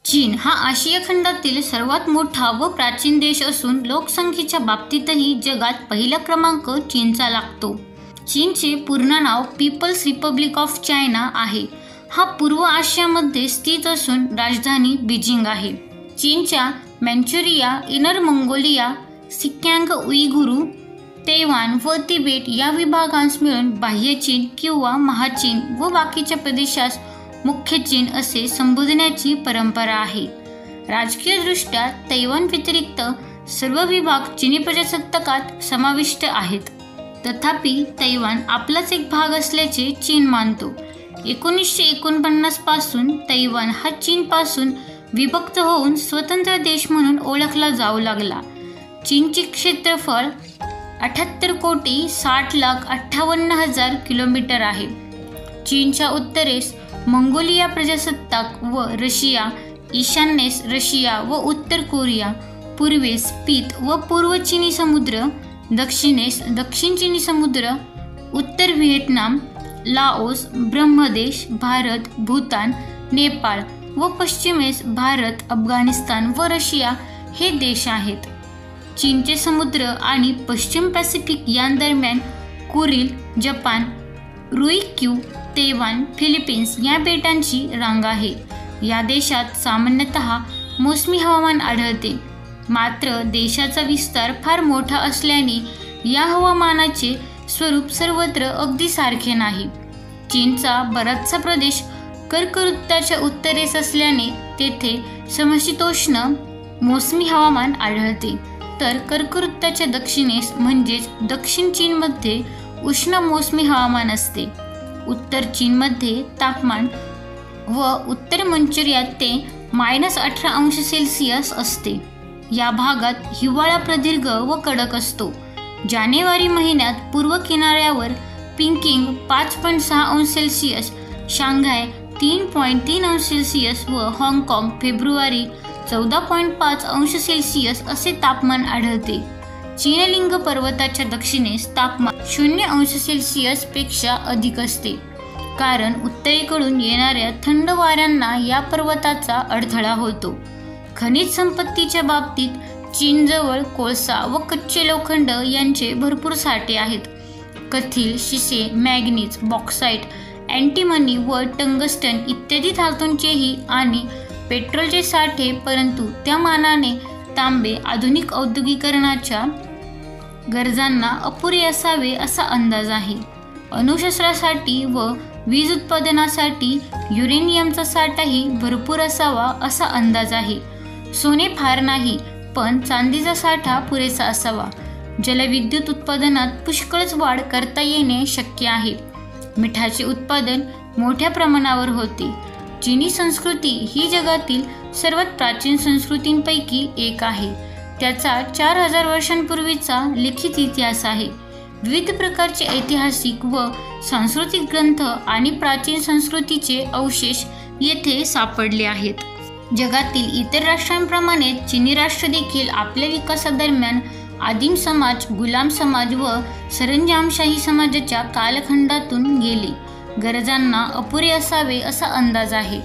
चीन हा आशिया खंडातील सर्वात मोठा व प्राचीन देश असून लोकसंख्येच्या बाबतीतही जगात पहिला क्रमांक चीनचा लागतो. चीनचे पूर्ण नाव पीपल्स रिपब्लिक ऑफ चायना आहे. हा पूर्व आशियामध्ये स्थित असून राजधानी बीजिंग आहे. चीनच्या मँचुरिया, इनर मंगोलिया, सिक्यांग, उईगुरू, तैवान व तिबेट या विभागांस मिळून बाह्य चीन किंवा महाचीन व बाकीच्या प्रदेशास मुख्य चीन असे संबोधण्याची परंपरा आहे. राजकीयदृष्ट्या तैवान व्यतिरिक्त सर्व विभाग चिनी प्रजासत्ताकात समाविष्ट आहेत. तथापि तैवान आपलाच एक भाग असल्याचे चीन मानतो. 1949 पासून तैवान हा चीनपासून विभक्त होऊन स्वतंत्र देश म्हणून ओळखला जाऊ लागला. चीनचे क्षेत्रफळ 78,60,58,000 किलोमीटर आहे. चीनच्या उत्तरेस मंगोलिया प्रजासत्ताक व रशिया, ईशान्येस रशिया व उत्तर कोरिया, पूर्वेस पीत व पूर्व चिनी समुद्र, दक्षिणेस दक्षिण चिनी समुद्र, उत्तर व्हिएतनाम, लाओस, ब्रह्मदेश, भारत, भूतान, नेपाळ व पश्चिमेस भारत, अफगाणिस्तान व रशिया हे देश आहेत. चीनचे समुद्र आणि पश्चिम पॅसिफिक यांदरम्यान Kuril, Japan, Ryukyu, Taiwan, Philippines या बेटांची रांग आहे. या देशात सामान्यतः मोसमी हवामान आढळते. मात्र देशाचा विस्तार फार मोठा असल्याने या हवामानाचे स्वरूप सर्वत्र अगदी सारखे नाही. चीनचा बराचसा प्रदेश कर्कवृत्ताच्या उत्तरेस असल्याने तेथे समशीतोष्ण मोसमी हवामान आढळते, तर कर्कवृत्ताच्या दक्षिणेस म्हणजेच दक्षिण चीनमध्ये उष्ण मोसमी हवामान असते. उत्तर चीनमध्ये तापमान व उत्तर मंचुरियात ते -18°C असते. या भागात हिवाळा प्रदीर्घ व कडक असतो. जानेवारी महिन्यात पूर्व किनाऱ्यावर पिकिंग 5.6°C, शांघाय 3.3°C व हाँगकाँग फेब्रुवारी 14.5°C असे तापमान आढळते. चीनलिंग पर्वताच्या दक्षिणेस तापमान 0°C पेक्षा अधिक असते, कारण उत्तरेकडून येणाऱ्या थंड वाऱ्यांना या पर्वताचा अडथळा होतो. खनिज संपत्तीच्या बाबतीत चीनजवळ कोळसा व कच्चे लोखंड यांचे भरपूर साठे आहेत. कथील, शिसे, मॅग्नीज, बॉक्साईट, अँटिमनी व टंगस्टन इत्यादी धातूंचेही आणि पेट्रोलचे साठे, परंतु त्या मानाने तांबे आधुनिक औद्योगिकरणाच्या गरजांना अपुरे असावे असा अंदाज आहे. अणुशस्त्रासाठी व वीज उत्पादनासाठी युरेनियमचा साठाही भरपूर असावा असा अंदाज आहे. सोने फार नाही, पण चांदीचा साठा पुरेसा असावा. जलविद्युत उत्पादनात पुष्कळच वाढ करता येणे शक्य आहे. मिठाचे उत्पादन मोठ्या प्रमाणावर होते. चीनी संस्कृती ही जगातील सर्वात प्राचीन संस्कृतींपैकी एक आहे. त्याचा 4000 वर्षांपूर्वीचा लिखित इतिहास आहे. विविध प्रकारचे ऐतिहासिक व सांस्कृतिक ग्रंथ आणि प्राचीन संस्कृतीचे अवशेष येथे सापडले आहेत. जगातील इतर राष्ट्रांप्रमाणे चिनी राष्ट्र देखील आपल्या विकासादरम्यान आदिम समाज, गुलाम समाज व सरंजामशाही समाजाच्या कालखंडातून गेले. गरजांना अपुरे असावे असा अंदाज आहे.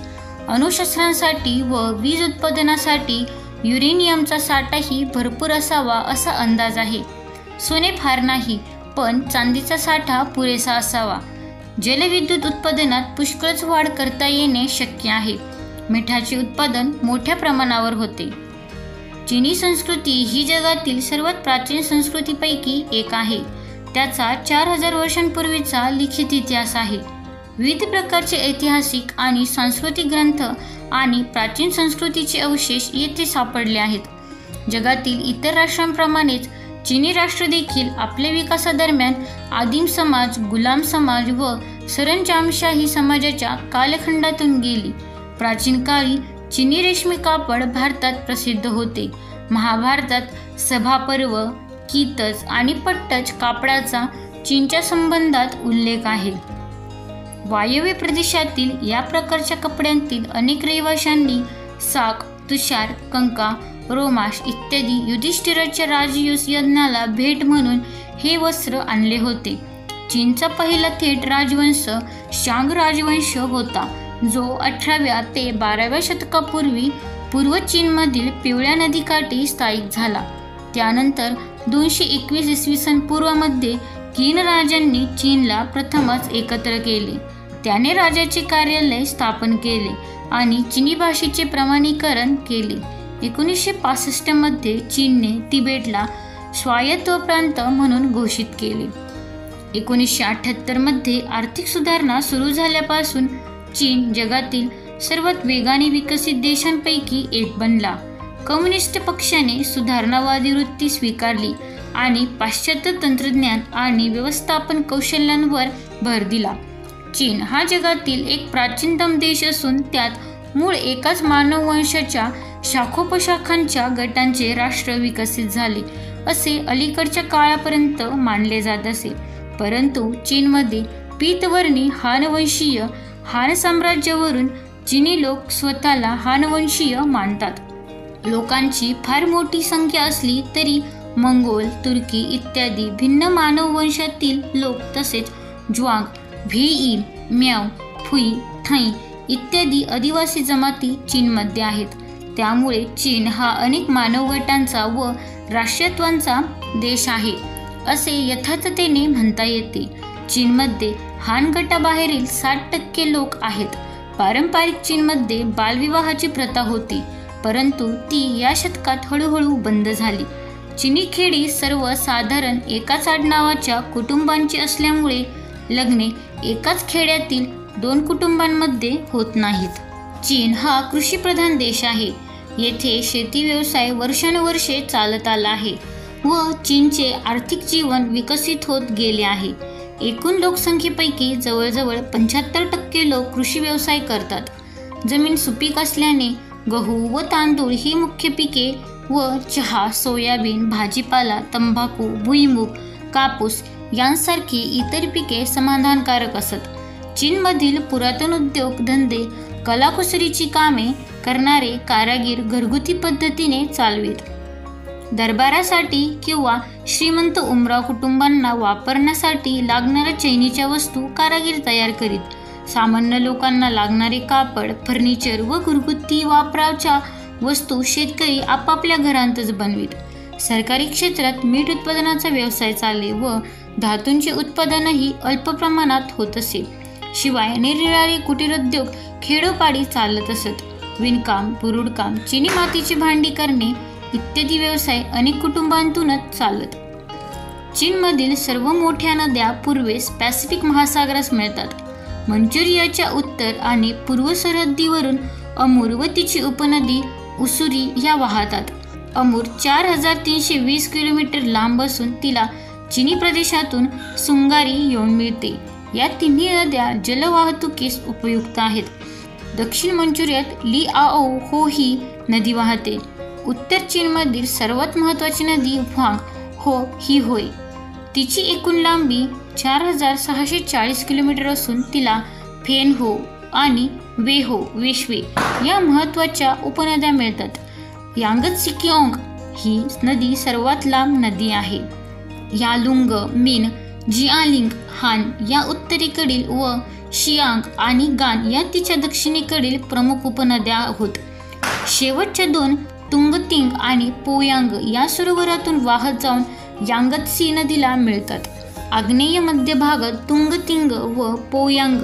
अणुशस्त्रांसाठी व वीज उत्पादनासाठी युरेनियमचा साठाही भरपूर असावा असा अंदाज आहे. सोने फार नाही, पण चांदीचा साठा पुरेसा असावा. जलविद्युत उत्पादनात पुष्कळच वाढ करता येणे शक्य आहे. मिठाचे उत्पादन मोठ्या प्रमाणावर होते. चीनी संस्कृती ही जगातील सर्वात प्राचीन संस्कृतीपैकी एक आहे. त्याचा 4000 वर्षांपूर्वीचा लिखित इतिहास आहे. विविध प्रकारचे ऐतिहासिक आणि सांस्कृतिक ग्रंथ आणि प्राचीन संस्कृतीचे अवशेष येथे सापडले आहेत. जगातील इतर राष्ट्रांप्रमाणेच चीनी राष्ट्र देखील आपल्या विकासादरम्यान आदिम समाज, गुलाम समाज व सरंजामशाही समाजाच्या कालखंडातून गेली. प्राचीन काळी चीनी रेशमी कापड भारतात प्रसिद्ध होते. महाभारतात सभापर्व, कीतज आणि पट्टज कापडाचा चीनच्या संबंधात उल्लेख आहे. वायव्य प्रदेशातील या प्रकारच्या कपड्यांतील अनेक रहिवाशांनी साक, तुषार, कंका, रोमाश इत्यादी युधिष्ठिराच्या राजयज्ञाला भेट म्हणून हे वस्त्र आणले होते. चीनचा पहिला थेट राजवंश शांग राजवंश होता. जो 18व्या ते 12व्या शतकापूर्वी पूर्व चीनमधील पिवळ्या नदीकाठी स्थायिक झाला. त्यानंतर 221 इसवी सन पूर्वमध्ये किन राजांनी चीनला प्रथमच एकत्र केले. त्याने राजाचे कार्यालय स्थापन केले आणि चीनी भाषेचे प्रमाणीकरण केले. 1965 मध्ये चीनने तिबेटला स्वायत्त प्रांत म्हणून घोषित केले. 1978 मध्ये आर्थिक सुधारणा सुरू झाल्यापासून चीन जगातील सर्वात वेगाने विकसित देशांपैकी एक बनला. कम्युनिस्ट पक्षाने सुधारणावादी वृत्ती स्वीकारली आणि पाश्चात्य तंत्रज्ञान आणि व्यवस्थापन कौशल्यांवर भर दिला. चीन हा जगातील एक प्राचीनतम देश असून त्यात मूळ एकाच मानववंशाच्या शाखोपशाखांच्या गटांचे राष्ट्र विकसित झाले असे अलीकडच्या काळापर्यंत मानले जात असे. परंतु चीनमध्ये पीतवर्णी हानवंशीय हान साम्राज्यावरून चीनी लोक स्वतःला हानवंशीय मानतात. लोकांची फार मोठी संख्या असली तरी मंगोल, तुर्की इत्यादी भिन्न मानववंशातील लोक तसेच ज्वांग, व्हेई, म्याओ, फुई, थाई इत्यादी आदिवासी जमाती चीनमध्ये आहेत. त्यामुळे चीन हा अनेक मानवगटांचा व राष्ट्रीयत्वांचा देश आहे असे यथार्थतेने म्हणता येते. चीनमध्ये हान गटाबाहेरील 60% लोक आहेत. पारंपरिक चीनमध्ये बालविवाहाची प्रथा होती, परंतु ती या शतकात हळूहळू बंद झाली. चीनी खेडी सर्व साधारण एकाच आडनावाच्या कुटुंबांची असल्यामुळे लग्ने एकाच खेड्यातील 2 कुटुंबांमध्ये होत नाहीत. चीन हा कृषीप्रधान देश आहे. येथे शेती व्यवसाय वर्षानुवर्षे चालत आला आहे व चीनचे आर्थिक जीवन विकसित होत गेले आहे. एकूण लोकसंख्येपैकी जवळजवळ 75% लोक कृषी व्यवसाय करतात. जमीन सुपीक असल्याने गहू व तांदूळ ही मुख्य पिके व चहा, सोयाबीन, भाजीपाला, तंबाखू, भुईमूग, कापूस यांसारखी इतर पिके समाधानकारक असत. चीनमधील पुरातन उद्योग धंदे कलाकुसरीची कामे करणारे कारागीर घरगुती पद्धतीने चालवित. दरबारासाठी किंवा श्रीमंत उमराव कुटुंबांना वापरण्यासाठी लागणाऱ्या चैनीच्या वस्तू कारागीर तयार करीत. सामान्य लोकांना लागणारे कापड, फर्निचर व घरगुती वापराच्या वस्तू शेतकरी आपापल्या घरांतच बनवीत. सरकारी क्षेत्रात मीठ उत्पादनाचा व्यवसाय चाले व धातूंचे उत्पादनही अल्प प्रमाणात होत असे. शिवाय निरनिराळे कुटीरोद्योग खेडोपाडी चालत असत. विणकाम, पुरुडकाम, चिनी मातीची भांडी करणे इत्यादी व्यवसाय अनेक कुटुंबांतूनच चालत. चीनमधील सर्व मोठ्या नद्या पूर्वेस पॅसिफिक महासागरास मिळतात. मंचुरियाच्या उत्तर आणि पूर्व सरहद्दीवरून अमूर व तिची उपनदी उसूरी या वाहतात. अमूर 4320 किलोमीटर लांब असून तिला चिनी प्रदेशातून सुंगारी येऊन मिळते. या तिन्ही नद्या जलवाहतुकीस उपयुक्त आहेत. दक्षिण मंचुरियात लिआओ हो ही नदी वाहते. उत्तर चीनमधील सर्वात महत्त्वाची नदी व्हांग हो ही होय. तिची एकूण लांबी 4640 किलोमीटर असून तिला फेनहो आणि वेहो वेश्वे या महत्त्वाच्या उपनद्या मिळतात. यांगत्सिकिओंग ही नदी सर्वात लांब नदी आहे. यालुंग, मिन, जिआलिंग, हान या उत्तरेकडील व शियांग आणि गान या तिच्या दक्षिणेकडील प्रमुख उपनद्या आहोत. शेवटच्या 2 तुंगतिंग आणि पोयांग या सरोवरातून वाहत जाऊन यांगत्सी नदीला मिळतात. आग्नेय मध्य भागात तुंगतिंग व पोयांग,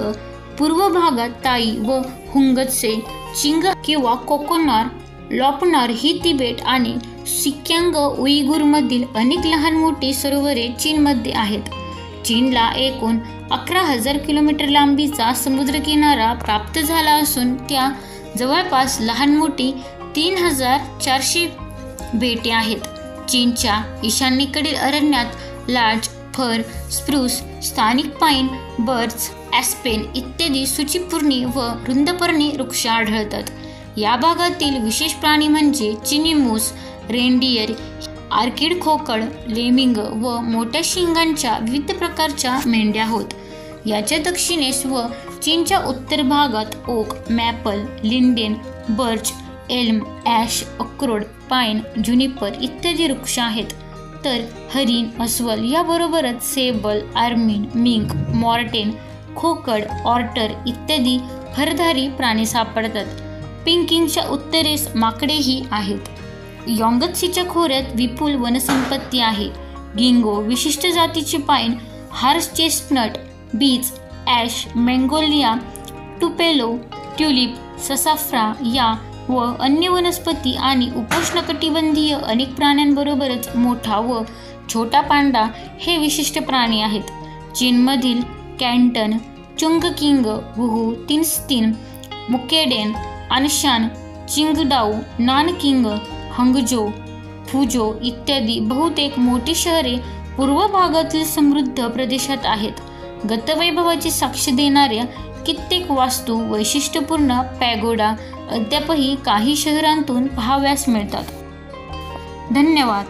पूर्व भागात ताई व हुंगत्से, चिंग किंवा कोकोनार, लॉपनार ही तिबेट आणि सिक्यांग उईगुरमधील अनेक लहान मोठी सरोवरे चीनमध्ये आहेत. चीनला एकूण 11,000 किलोमीटर लांबीचा समुद्रकिनारा प्राप्त झाला असून त्या जवळपास लहान मोठी 3,400 बेटे आहेत. चीनच्या ईशान्येकडील अरण्यात लार्च, फर, स्प्रूस, स्थानिक पाईन, बर्च, ॲस्पेन इत्यादी सूचीपूर्णी व रुंदपर्णी वृक्ष आढळतात. या भागातील विशेष प्राणी म्हणजे चिनी मूस, रेनडियर, आर्किड खोकड, लेमिंग व मोठ्या शिंगांच्या विविध प्रकारच्या मेंढ्या होत. याच्या दक्षिणेस व चीनच्या उत्तर भागात oak, maple, linden, birch, elm, ash, अक्रोड, पाईन, ज्युनिपर इत्यादी वृक्ष आहेत. तर हरिण, अस्वल याबरोबरच सेबल, आर्मिन, मिंक, मॉर्टेन, खोकड, ऑर्टर इत्यादी फरधारी प्राणी सापडतात. पिंकिंगच्या उत्तरेस माकडेही आहेत. यॉंगत्सीच्या खोऱ्यात विपुल वनसंपत्ती आहे. गिंगो, विशिष्ट जातीचे pine, horse chestnut, beech, ash, magnolia, tupelo, tulip, sassafras या व अन्य वनस्पती आणि उपोष्णकटिबंधीय अनेक प्राण्यांबरोबरच मोठा व छोटा पांडा हे विशिष्ट प्राणी आहेत. चीनमधील कॅन्टन, चुंगकिंग, वुहू, तिन्स्तिन, मुकेडेन, अनशान, चिंगडाऊ, नानकिंग, हंगझो, फुझो इत्यादी बहुतेक मोठी शहरे पूर्व भागातील समृद्ध प्रदेशात आहेत. गतवैभवाची साक्ष देणाऱ्या कित्येक वास्तू, वैशिष्ट्यपूर्ण पॅगोडा अद्यापही काही शहरांतून पाहावयास मिळतात. धन्यवाद.